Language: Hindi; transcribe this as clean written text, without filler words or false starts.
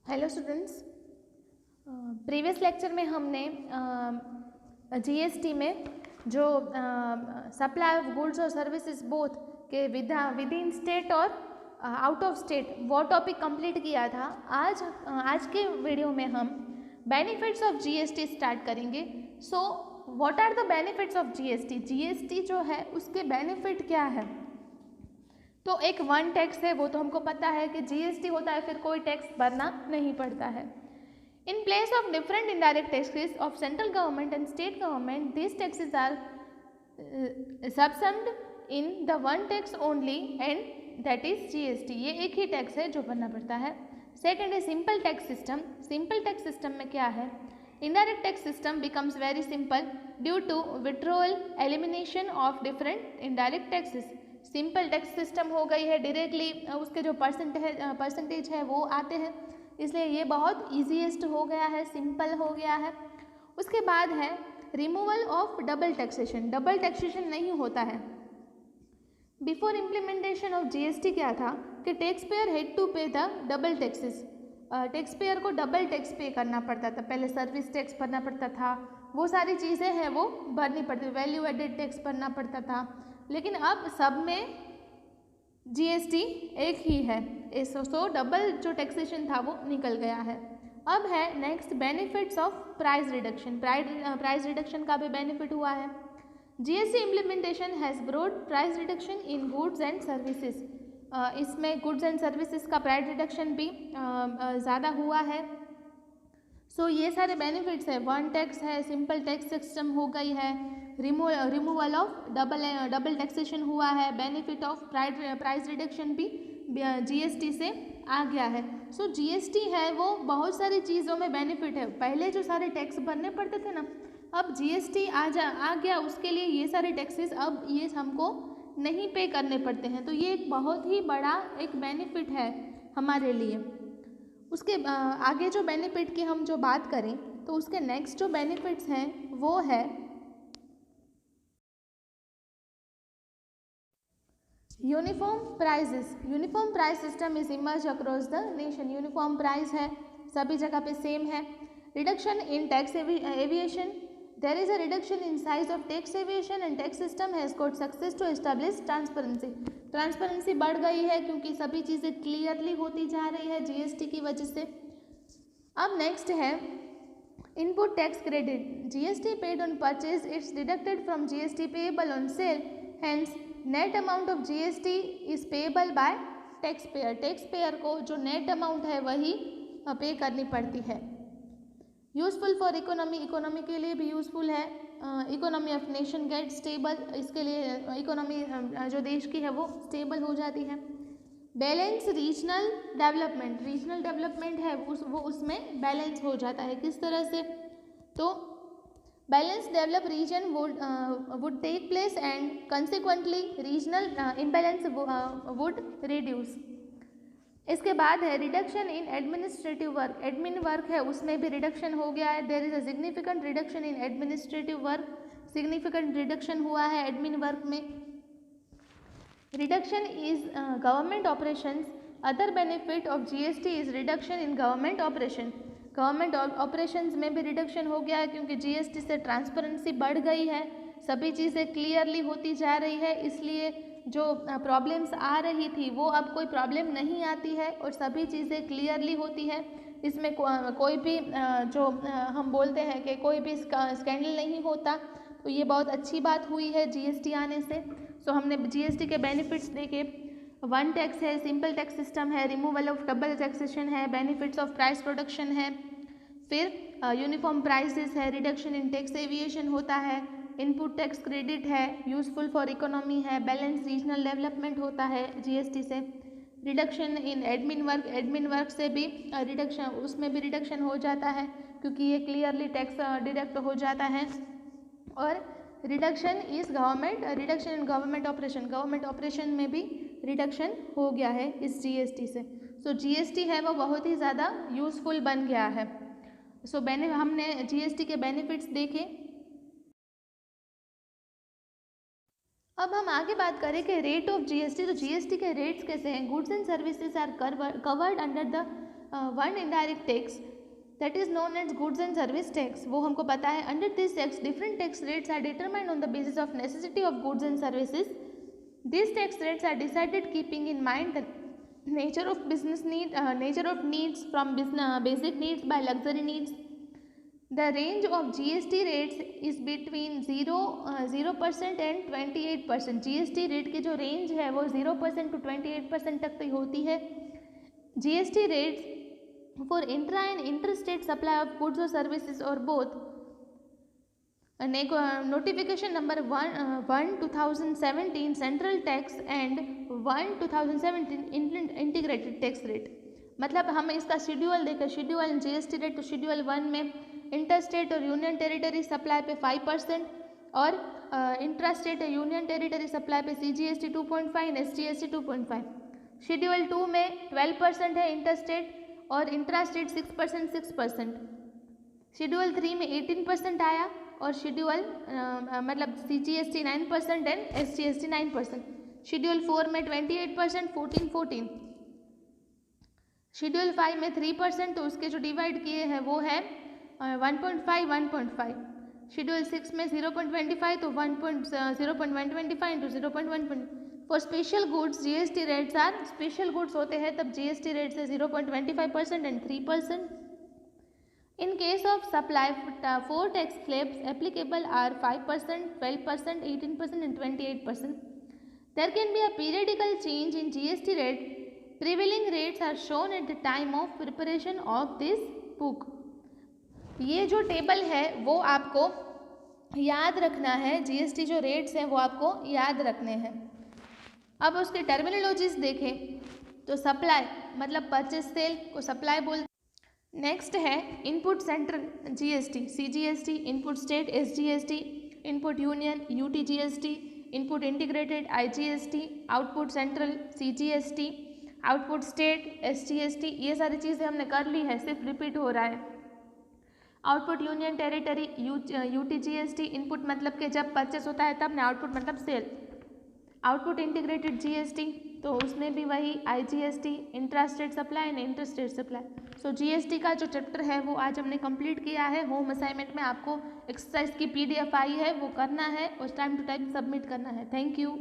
हेलो स्टूडेंट्स, प्रीवियस लेक्चर में हमने जीएसटी में जो सप्लाई ऑफ गुड्स और सर्विसेज बोथ के विद इन स्टेट और आउट ऑफ स्टेट वो टॉपिक कंप्लीट किया था। आज के वीडियो में हम बेनिफिट्स ऑफ जीएसटी स्टार्ट करेंगे। So what are the benefits of GST? GST जो है उसके बेनिफिट क्या है? तो एक वन टैक्स है, वो तो हमको पता है कि जीएसटी होता है, फिर कोई टैक्स भरना नहीं पड़ता है। In place of different indirect taxes of central government and state government, this taxes are subsumed in the one tax only and that is GST. ये एक ही टैक्स है जो भरना पड़ता है। सेकेंड है simple tax system. Simple tax system में क्या है? Indirect tax system becomes very simple due to withdrawal elimination of different indirect taxes. Simple tax system हो गई है, डायरेक्टली उसके जो परसेंटेज है वो आते हैं, इसलिए ये बहुत ईजीएस्ट हो गया है, सिंपल हो गया है। उसके बाद है removal of double taxation. Double taxation नहीं होता है। बिफोर इम्प्लीमेंटेशन ऑफ जीएसटी क्या था कि टैक्स पेयर हैड टू पे the double taxes. Tax payer को डबल टैक्स पे करना पड़ता था। पहले सर्विस टैक्स भरना पड़ता था, वो सारी चीज़ें हैं वो भरनी पड़ती, वैल्यू एडेड टैक्स भरना पड़ता था। लेकिन अब सब में जीएसटी एक ही है, सो डबल जो टैक्सेशन था वो निकल गया है। अब है next benefits of price reduction. Price reduction का भी बेनिफिट हुआ है। GST implementation has brought price reduction in goods and services. इसमें गुड्स एंड सर्विसेज का प्राइस रिडक्शन भी ज़्यादा हुआ है। सो ये सारे बेनिफिट्स है। वन टैक्स है, सिंपल टैक्स सिस्टम हो गई है, रिमूवल ऑफ डबल टैक्सेशन हुआ है, बेनिफिट ऑफ प्राइस रिडक्शन भी जीएसटी से आ गया है। सो जीएसटी है वो बहुत सारी चीज़ों में बेनिफिट है। पहले जो सारे टैक्स भरने पड़ते थे ना, अब जीएसटी आ गया, उसके लिए ये सारे टैक्सेस अब ये हमको नहीं पे करने पड़ते हैं। तो ये एक बहुत ही बड़ा एक बेनिफिट है हमारे लिए। उसके आगे जो बेनिफिट की हम जो बात करें तो उसके नेक्स्ट जो बेनिफिट्स हैं वो है uniform prices. Uniform price system is emerge across the nation. Uniform price है, सभी जगह पे सेम है। Reduction in tax evasion. There is a reduction in size of tax evasion and tax system has got success to establish transparency. Transparency बढ़ गई है क्योंकि सभी चीज़ें क्लियरली होती जा रही है जीएसटी की वजह से। अब नेक्स्ट है input tax credit. GST paid on purchase it's deducted from GST payable on sale, hence net amount of GST is payable by tax payer. Tax payer को जो नेट अमाउंट है वही पे करनी पड़ती है। यूजफुल फॉर इकोनॉमी, इकोनॉमी के लिए भी यूजफुल है। Economy of nation gate stable, इसके लिए इकोनॉमी जो देश की है वो स्टेबल हो जाती है। Balance regional development. Regional development है वो उसमें बैलेंस हो जाता है। किस तरह से? तो balance develop region would take place and consequently regional imbalance would reduce. इसके बाद है reduction in administrative work. Admin work है उसमें भी रिडक्शन हो गया है। There is a significant reduction in administrative work. Significant reduction हुआ है एडमिन वर्क में। Reduction is government operations. Other benefit of GST is reduction in government operation. Government operations में भी रिडक्शन हो गया है क्योंकि जीएसटी से ट्रांसपेरेंसी बढ़ गई है, सभी चीज़ें क्लियरली होती जा रही है, इसलिए जो प्रॉब्लम्स आ रही थी वो अब कोई प्रॉब्लम नहीं आती है और सभी चीज़ें क्लियरली होती है। इसमें कोई भी जो हम बोलते हैं कि कोई भी स्कैंडल नहीं होता, तो ये बहुत अच्छी बात हुई है जीएसटी आने से। सो हमने जीएसटी के बेनिफिट्स देखे। वन टैक्स है, सिंपल टैक्स सिस्टम है, रिमूवल ऑफ डबल टैक्सेशन है, बेनिफिट्स ऑफ प्राइस प्रोडक्शन है, फिर यूनिफॉर्म प्राइसेस है, रिडक्शन इन टैक्स एविएशन होता है, इनपुट टैक्स क्रेडिट है, यूजफुल फॉर इकोनॉमी है, बैलेंस रीजनल डेवलपमेंट होता है जीएसटी से, रिडक्शन इन एडमिन वर्क से भी रिडक्शन, उसमें भी रिडक्शन हो जाता है क्योंकि ये क्लियरली टैक्स डिडक्ट हो जाता है। और reduction is reduction in government operation. Government operation में भी रिडक्शन हो गया है इस जीएसटी से। सो जीएसटी है वो बहुत ही ज़्यादा यूजफुल बन गया है। सो हमने जीएसटी के बेनिफिट्स देखे। अब हम आगे बात करें कि रेट ऑफ जीएसटी। तो जीएसटी के रेट्स कैसे हैं? Goods and services are covered under the one indirect tax that is known as goods and service tax, वो हमको पता है। Under this tax different tax rates are determined on the basis of necessity of goods and services. These tax rates are decided keeping in mind the nature of needs from basic needs by luxury needs. The range of GST rates is between 0% and 28%. GST rate की जो रेंज है वो 0% to 28% तक की होती है। GST rates for intra and interstate supply of goods or services or both. Notification number 1/2017 central tax and 1/2017 integrated tax rate. मतलब हम इसका शेड्यूल देखें, शेड्यूल जीएसटी रेट तो शेड्यूल 1 में इंटरस्टेट और यूनियन टेरिटरी सप्लाई पे 5% और इंट्रास्टेट और यूनियन टेरिटरी सप्लाई पे CGST 2.5 एंड SGST 2.5। शेड्यूल 2 में 12% है इंटरस्टेट और इंट्रास्टेट 6%। शेड्यूल 3 में 18% आया और शेड्यूल मतलब CGST 9% एंड SGST 9%। शेड्यूल 4 में 28%, 14। शेड्यूल 5 में 3%, तो उसके जो डिवाइड किए हैं वो है 1.5। शेड्यूल 6 में 0.25, तो 0.125 into 0.1। For special goods GST rates are, special goods होते हैं तब GST रेट्स है 0.25% and 3%। In case of supply, 4 tax slabs applicable are 5%, 12%, 18% and 28%. There can be a periodical change in GST rate. Prevailing rates are shown at the time of preparation of this book. ये जो टेबल है वो आपको याद रखना है, GST जो रेट्स हैं वो आपको याद रखने हैं। अब उसके टर्मिनोलॉजीज देखें तो सप्लाई मतलब परचेस सेल को सप्लाई बोलते। नेक्स्ट है input central GST CGST, input state SGST, input union UTGST, input integrated IGST, output central CGST, output state SGST। ये सारी चीज़ें हमने कर ली है, सिर्फ रिपीट हो रहा है। Output union territory UTGST, input मतलब कि जब परचेस होता है तब ना, आउटपुट मतलब सेल। आउटपुट इंटीग्रेटेड GST तो उसमें भी वही IGST, intrastate supply and interstate supply. So GST का जो चैप्टर है वो आज हमने कंप्लीट किया है। होम असाइनमेंट में आपको एक्सरसाइज की PDF आई है, वो करना है और टाइम टू टाइम सबमिट करना है। Thank you.